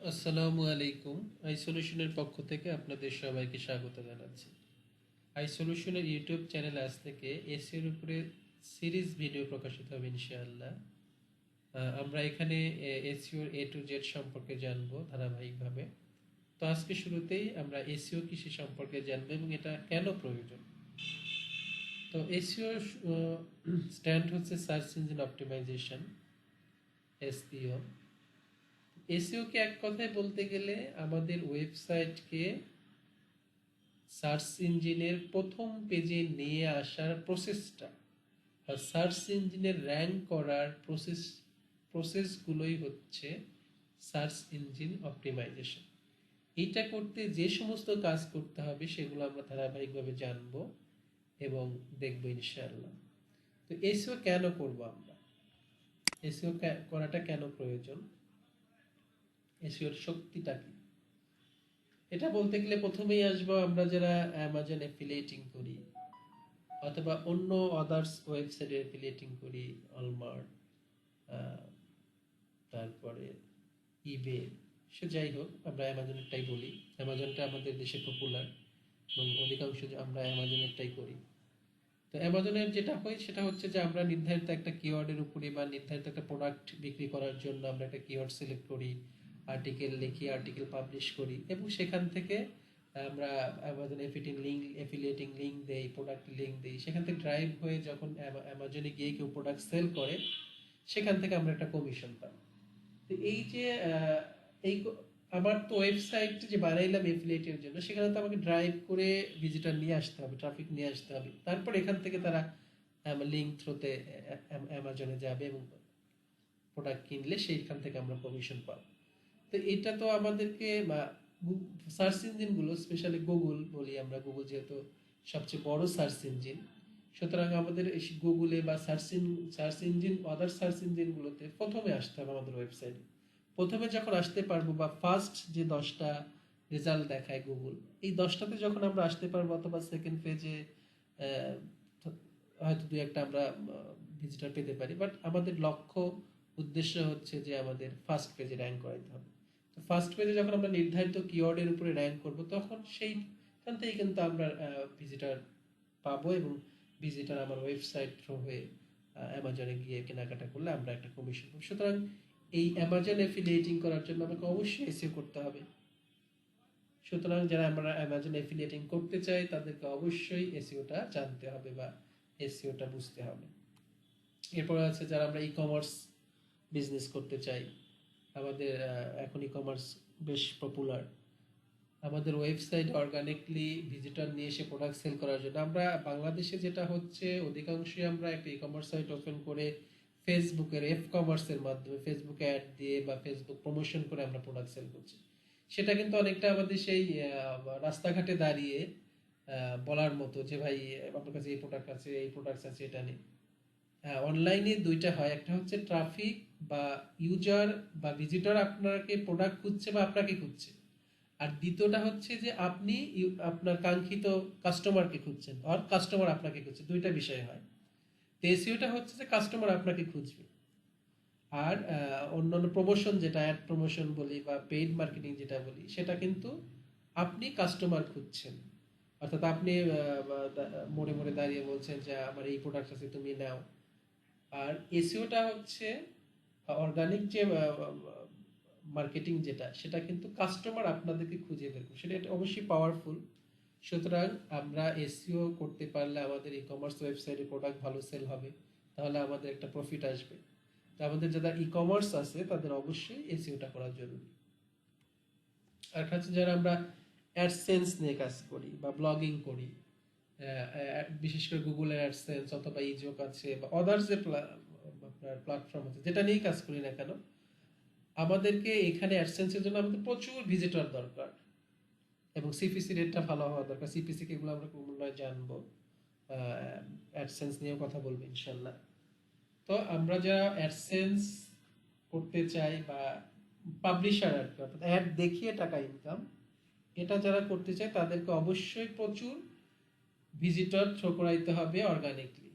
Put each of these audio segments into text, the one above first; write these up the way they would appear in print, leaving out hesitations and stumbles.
আসসালামু আলাইকুম। আইসোলিউশনের পক্ষ থেকে আপনাদের সবাইকে স্বাগত জানাচ্ছি। আইসোলিউশনের ইউটিউব চ্যানেল আজ থেকে এসইওর উপরে সিরিজ ভিডিও প্রকাশিত হবে ইনশাআল্লাহ। আমরা এখানে এসইওর এ টু জেড সম্পর্কে জানবো ধারাবাহিকভাবে। তো আজকে শুরুতেই আমরা এসইও কৃষি সম্পর্কে জানবো এবং এটা কেন প্রয়োজন। তো এসইও স্ট্যান্ড হচ্ছে search engine optimization, SEO. SEO কে এক কথায় বলতে গেলে আমাদের ওয়েবসাইটকে সার্চ ইঞ্জিনের প্রথম পেজে নিয়ে আসার প্রসেসটা বা সার্চ ইঞ্জিনের র্যাঙ্ক করার প্রসেসগুলোই হচ্ছে সার্চ ইঞ্জিন অপটিমাইজেশন। এইটা করতে যে সমস্ত কাজ করতে হবে সেগুলো আমরা ধারাবাহিকভাবে জানবো এবং দেখবো ইনশাআল্লাহ। তো এসইও কেন করব আমরা, এসইও করাটা কেন প্রয়োজন, এসইওর শক্তিটা কি? এটা বলতে গেলে প্রথমেই আসবো আমরা যারা অ্যামাজন অ্যাফিলিয়েটিং করি অথবা অন্য আদার্স ওয়েবসাইটে অ্যাফিলিয়েটিং করি, অলমার্ট, তারপরে ইবে, সে যাই হোক আমরা অ্যামাজনেরটাই বলি। অ্যামাজনটা আমাদের দেশে পপুলার এবং অধিকাংশ আমরা অ্যামাজনেরটাই করি। তো অ্যামাজনের যেটা হয় সেটা হচ্ছে যে আমরা নির্ধারিত একটা কিওয়ার্ডের উপরে বা নির্ধারিত একটা প্রোডাক্ট বিক্রি করার জন্য আমরা একটা কিওয়ার্ড সিলেক্ট করি, আর্টিকেল লিখি, আর্টিকেল পাবলিশ করি এবং সেখান থেকে আমরা অ্যামাজন এফিলিয়েটিং লিঙ্ক দেই, প্রোডাক্ট লিঙ্ক দেই। সেখান থেকে ড্রাইভ হয়ে যখন অ্যামাজনে গিয়ে কেউ প্রোডাক্ট সেল করে সেখান থেকে আমরা একটা কমিশন পাই। তো এই যে এই আমার তো ওয়েবসাইট যে বানাইলাম এফিলিয়েটের জন্য, সেখানে তো আমাকে ড্রাইভ করে ভিজিটর নিয়ে আসতে হবে, ট্রাফিক নিয়ে আসতে হবে, তারপর এখান থেকে তারা লিঙ্ক থ্রুতে অ্যামাজনে যাবে এবং প্রোডাক্ট কিনলে সেইখান থেকে আমরা কমিশন পাবো। তো এটা তো আমাদেরকে সার্চ ইঞ্জিনগুলো, স্পেশালি গুগল বলি আমরা, গুগল যেহেতু সবচেয়ে বড় সার্চ ইঞ্জিন, সুতরাং আমাদের গুগলে বা সার্চ ইঞ্জিন আদার সার্চ ইঞ্জিনগুলোতে প্রথমে আসতে হবে আমাদের ওয়েবসাইটে। প্রথমে যখন আসতে পারবো বা ফার্স্ট যে 10টা রেজাল্ট দেখায় গুগল, এই 10টাতে যখন আমরা আসতে পারবো অথবা সেকেন্ড পেজে হয়তো দু একটা আমরা ভিজিটর পেতে পারি, বাট আমাদের লক্ষ্য উদ্দেশ্য হচ্ছে যে আমাদের ফার্স্ট পেজে র্যাঙ্ক করাইতে হবে। তো ফার্স্ট পেজে যখন আমরা নির্ধারিত কিওয়ার্ডের উপরে র্যাঙ্ক করব তখন সেইখান থেকে কিন্তু আমরা ভিজিটর পাবো এবং ভিজিটর আমার ওয়েবসাইট থ্রু হয়ে অ্যামাজনে গিয়ে কেনাকাটা করলে আমরা একটা কমিশন পাবো। সুতরাং এই অ্যামাজন অ্যাফিলিয়েটিং করার জন্য আমাকে অবশ্যই এসইও করতে হবে। সুতরাং যারা আমরা অ্যামাজন অ্যাফিলিয়েটিং করতে চাই তাদেরকে অবশ্যই এসইওটা জানতে হবে বা এসইওটা বুঝতে হবে। এরপরে আছে যারা আমরা ই কমার্স বিজনেস করতে চাই, আমাদের এখন ই কমার্স বেশ পপুলার। আমাদের ওয়েবসাইট অর্গানিকলি ভিজিটর নিয়ে এসে প্রোডাক্ট সেল করার জন্য আমরা বাংলাদেশে যেটা হচ্ছে অধিকাংশই আমরা একটা ই কমার্স সাইট ওপেন করে ফেসবুকের এফ কমার্সের মাধ্যমে ফেসবুকে অ্যাড দিয়ে বা ফেসবুক প্রমোশন করে আমরা প্রোডাক্ট সেল করছি। সেটা কিন্তু অনেকটা আমাদের সেই রাস্তাঘাটে দাঁড়িয়ে বলার মতো যে ভাই আপনার কাছে এই প্রোডাক্ট আছে, এই প্রোডাক্ট আছে, এটা নেই। হ্যাঁ, অনলাইনে দুইটা হয়, একটা হচ্ছে ট্রাফিক বা ইউজার বা ভিজিটর আপনাকে প্রোডাক্ট খুঁজছে বা আপনাকে খুঁজছে, আর দ্বিতীয়টা হচ্ছে যে আপনি আপনার কাঙ্ক্ষিত কাস্টমারকে খুঁজছেন আর কাস্টমার আপনাকে খুঁজছে, দুইটা বিষয় হয়। তো এসইওটা হচ্ছে যে কাস্টমার আপনাকে খুঁজবে, আর অন্যান্য প্রমোশন যেটা অ্যাড প্রমোশন বলি বা পেইড মার্কেটিং যেটা বলি সেটা কিন্তু আপনি কাস্টমার খুঁজছেন, অর্থাৎ আপনি মোড়ে মোড়ে দাঁড়িয়ে বলছেন যে আমার এই প্রোডাক্ট আছে তুমি নাও। আর এসইওটা হচ্ছে অর্গানিক যে মার্কেটিং যেটা, সেটা কিন্তু কাস্টমার আপনাদেরকে খুঁজে বের করবে, সেটা অবশ্যই পাওয়ারফুল। সুতরাং আমরা এসইও করতে পারলে আমাদের ই কমার্স ওয়েবসাইটে প্রোডাক্ট ভালো সেল হবে, তাহলে আমাদের একটা প্রফিট আসবে। তো আমাদের যারা ই কমার্স আছে তাদের অবশ্যই এসইওটা করা জরুরি। আর হচ্ছে যারা আমরা অ্যাডসেন্স নিয়ে কাজ করি বা ব্লগিং করি, বিশেষ করে গুগলের অ্যাডসেন্স অথবা ইজোক আছে বা আদার্স যে আপনার প্ল্যাটফর্ম আছে, যেটা নিয়েই কাজ করি না কেন, আমাদেরকে এখানে অ্যাডসেন্সের জন্য আমাদের প্রচুর ভিজিটর দরকার এবং সিপিসি রেটটা ভালো হওয়া দরকার। সিপিসি কে এগুলো আমরা ক্রমান্বয়ে জানবো, অ্যাডসেন্স নিয়েও কথা বলবো ইনশাল্লাহ। তো আমরা যারা অ্যাডসেন্স করতে চাই বা পাবলিশার আর কি, অর্থাৎ অ্যাড দেখিয়ে টাকা ইনকাম, এটা যারা করতে চায় তাদেরকে অবশ্যই প্রচুর ভিজিটর থ্রো করাইতে হবে অর্গানিকলি।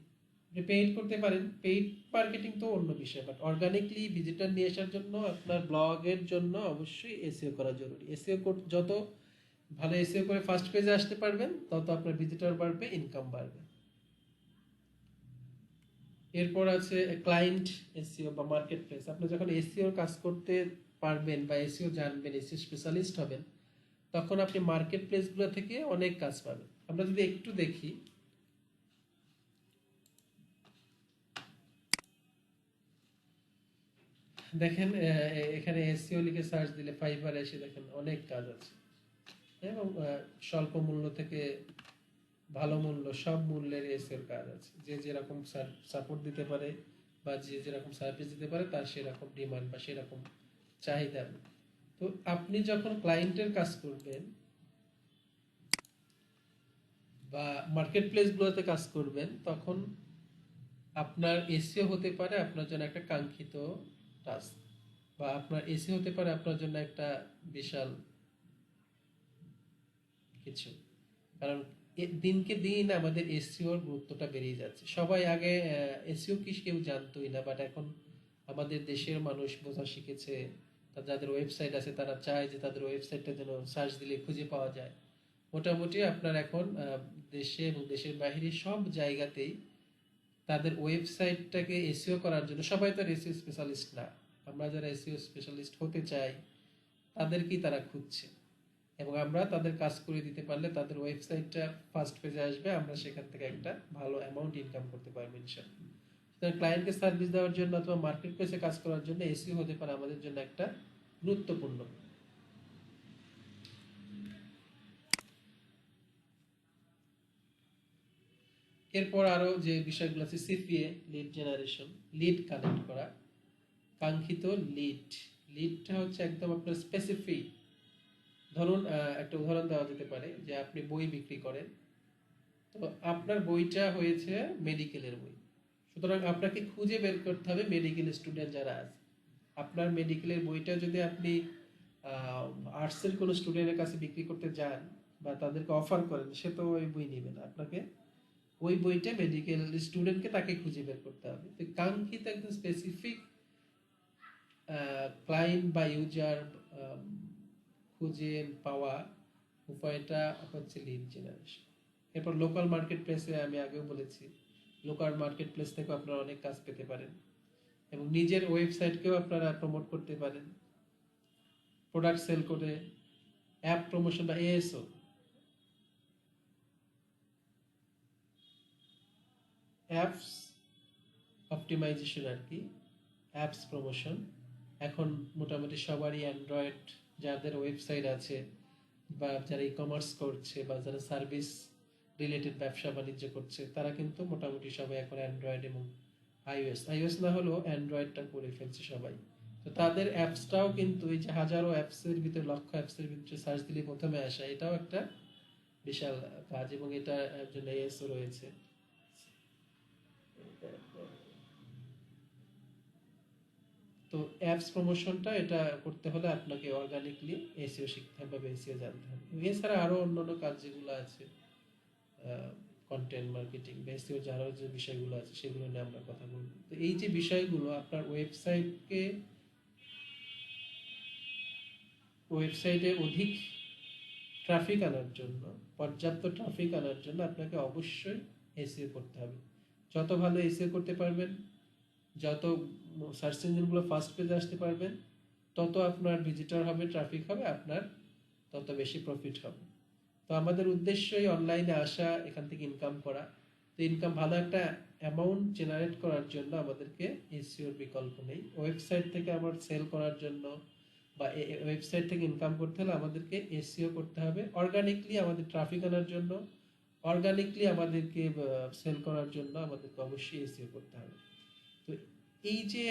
পেইড করতে পারেন, পেইড মার্কেটিং তো অন্য বিষয়, বাট অর্গানিকলি ভিজিটর নিয়ে আসার জন্য আপনার ব্লগের জন্য অবশ্যই এসইও করা জরুরি। এসইও যত ভালো এসইও করে ফার্স্ট পেজে আসতে পারবেন, তত আপনার ভিজিটর বাড়বে, ইনকাম বাড়বে। এরপর আছে ক্লায়েন্ট এসইও বা মার্কেট প্লেস। আপনি যখন এসইও কাজ করতে পারবেন বা এসইও জানবেন, এসইও স্পেশালিস্ট হবেন, তখন আপনি মার্কেট প্লেসগুলো থেকে অনেক কাজ পাবেন। আমরা যদি একটু দেখি, দেখেন এখানে এসইও লিখে সার্চ দিলে ফাইবারে এসে দেখেন অনেক কাজ আছে, এবং স্বল্প মূল্য থেকে ভালো মূল্য, সব মূল্যের এসইওর কাজ আছে। যে যেরকম সাপোর্ট দিতে পারে বা যে যেরকম সার্ভিস দিতে পারে, তার সেরকম ডিমান্ড বা সেরকম চাহিদা। তো আপনি যখন ক্লায়েন্টের কাজ করবেন বা মার্কেট প্লেসগুলোতে কাজ করবেন, তখন আপনার এসইও হতে পারে আপনার জন্য একটা কাঙ্ক্ষিত টাস্ক, বা আপনার এসি হতে পারে আপনার জন্য একটা বিশাল কিছু। কারণ দিনকে দিন আমাদের এসইওর গুরুত্বটা বেড়েই যাচ্ছে। সবাই আগে এসইও কি কেউ জানতোই না, বাট এখন আমাদের দেশের মানুষ বোঝা শিখেছে। যাদের ওয়েবসাইট আছে তারা চায় যে তাদের ওয়েবসাইটটা যেন সার্চ দিলে খুঁজে পাওয়া যায়। মোটামুটি আপনার এখন দেশে এবং দেশের বাইরে সব জায়গাতেই তাদের ওয়েবসাইটটাকে এসইও করার জন্য, সবাই তো এসইও স্পেশালিস্ট না, আমরা যারা এসইও স্পেশালিস্ট হতে চাই তাদেরকেই তারা খুঁজছে, এবং আমরা তাদের কাজ করে দিতে পারলে তাদের ওয়েবসাইটটা ফার্স্ট পেজে আসবে, আমরা সেখান থেকে একটা ভালো অ্যামাউন্ট ইনকাম করতে পারবো ইনশাআল্লাহ। সুতরাং ক্লায়েন্টকে সার্ভিস দেওয়ার জন্য অথবা মার্কেট প্লেসে কাজ করার জন্য এসইও হতে পারে আমাদের জন্য একটা গুরুত্বপূর্ণ। এরপর আরো যে বিষয়গুলো আছে, CPA, lead generation, lead collect করা, কাঙ্ক্ষিত লিড। লিডটা হচ্ছে একদম আপনার স্পেসিফিক। ধরুন একটা উদাহরণ দেওয়া যেতে পারে যে আপনি বই বিক্রি করেন, তো আপনার বইটা হয়েছে মেডিকেলের বই, সুতরাং আপনাকে খুঁজে বের করতে হবে মেডিকেল স্টুডেন্ট যারা আছে। আপনার মেডিকেলের বইটা যদি আপনি আর্টসের কোনো স্টুডেন্টের কাছে বিক্রি করতে যান বা তাদেরকে অফার করেন, সে তো ওই বই নেবে না। আপনাকে ওই বইটা মেডিকেল স্টুডেন্টকে তাকে খুঁজে বের করতে হবে। তো কাঙ্ক্ষিত একদম স্পেসিফিক ক্লায়েন্ট বা ইউজার খুঁজে পাওয়া উপায়টা হচ্ছে লিড জেনারেশন। এরপর লোকাল মার্কেট প্লেসে আমি আগেও বলেছি, লোকাল মার্কেট প্লেস থেকে আপনারা অনেক কাজ পেতে পারেন, এবং নিজের ওয়েবসাইটকেও আপনারা প্রমোট করতে পারেন প্রোডাক্ট সেল করে। অ্যাপ প্রমোশন বা এএসও, অ্যাপস অপটিমাইজেশন আর কি, অ্যাপস প্রমোশন। এখন মোটামুটি সবারই অ্যান্ড্রয়েড, যাদের ওয়েবসাইট আছে বা যারা ই কমার্স করছে বা যারা সার্ভিস রিলেটেড ব্যবসা বাণিজ্য করছে, তারা কিন্তু মোটামুটি সবাই এখন অ্যান্ড্রয়েড এবং আইওএস না হলেও অ্যান্ড্রয়েডটা করে ফেলছে সবাই। তো তাদের অ্যাপসটাও কিন্তু এই যে হাজারো অ্যাপসের ভিতরে, লক্ষ অ্যাপসের ভিতরে সার্চ দিলে প্রথমে আসা, এটাও একটা বিশাল কাজ, এবং এটা জন্য এএসও রয়েছে। তো অ্যাপস প্রমোশনটা এটা করতে হলে আপনাকে অর্গানিকলি এসইও শিখতে হবে বা এসইও জানতে হবে। এছাড়া আরো অন্যান্য কাজ যেগুলো আছে, কন্টেন্ট মার্কেটিং বা এসইও যারা যে বিষয়গুলো আছে সেগুলো নিয়ে আমরা কথা বলবো। তো এই যে বিষয়গুলো আপনার ওয়েবসাইটে অধিক ট্রাফিক আনার জন্য, পর্যাপ্ত ট্রাফিক আনার জন্য আপনাকে অবশ্যই এসইও করতে হবে। যত ভালো এসইও করতে পারবেন, যত সার্চ ইঞ্জিনগুলো ফার্স্ট পেজে আসতে পারবেন, তত আপনার ভিজিটর হবে, ট্রাফিক হবে, আপনার তত বেশি প্রফিট হবে। তো আমাদের উদ্দেশ্যই অনলাইনে আসা, এখান থেকে ইনকাম করা। তো ইনকাম ভালো একটা অ্যামাউন্ট জেনারেট করার জন্য আমাদেরকে এসইওর বিকল্প নেই। ওয়েবসাইট থেকে আমার সেল করার জন্য বা ওয়েবসাইট থেকে ইনকাম করতে হলে আমাদেরকে এসইও করতে হবে। অর্গানিকলি আমাদের ট্রাফিক আনার জন্য, অর্গানিকলি আমাদেরকে সেল করার জন্য আমাদেরকে অবশ্যই এসইও করতে হবে। তো এই যে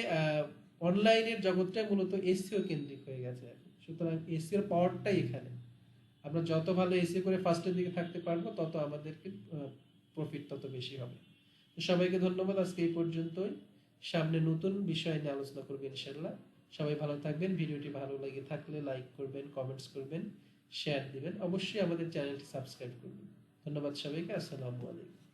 অনলাইনের জগৎটা মূলত এসইও কেন্দ্রিক হয়ে গেছে এখন। সুতরাং এসইওর পাওয়ারটাই এখানে। আমরা যত ভালো এসইও করে ফার্স্টের দিকে থাকতে পারবো, তত আমাদেরকে প্রফিট তত বেশি হবে। তো সবাইকে ধন্যবাদ, আজকে এই পর্যন্তই। সামনে নতুন বিষয় নিয়ে আলোচনা করবো ইনশাল্লাহ। সবাই ভালো থাকবেন। ভিডিওটি ভালো লেগে থাকলে লাইক করবেন, কমেন্টস করবেন, শেয়ার দিবেন, অবশ্যই আমাদের চ্যানেলটি সাবস্ক্রাইব করবেন। ধন্যবাদ সবাইকে। আসসালামু আলাইকুম।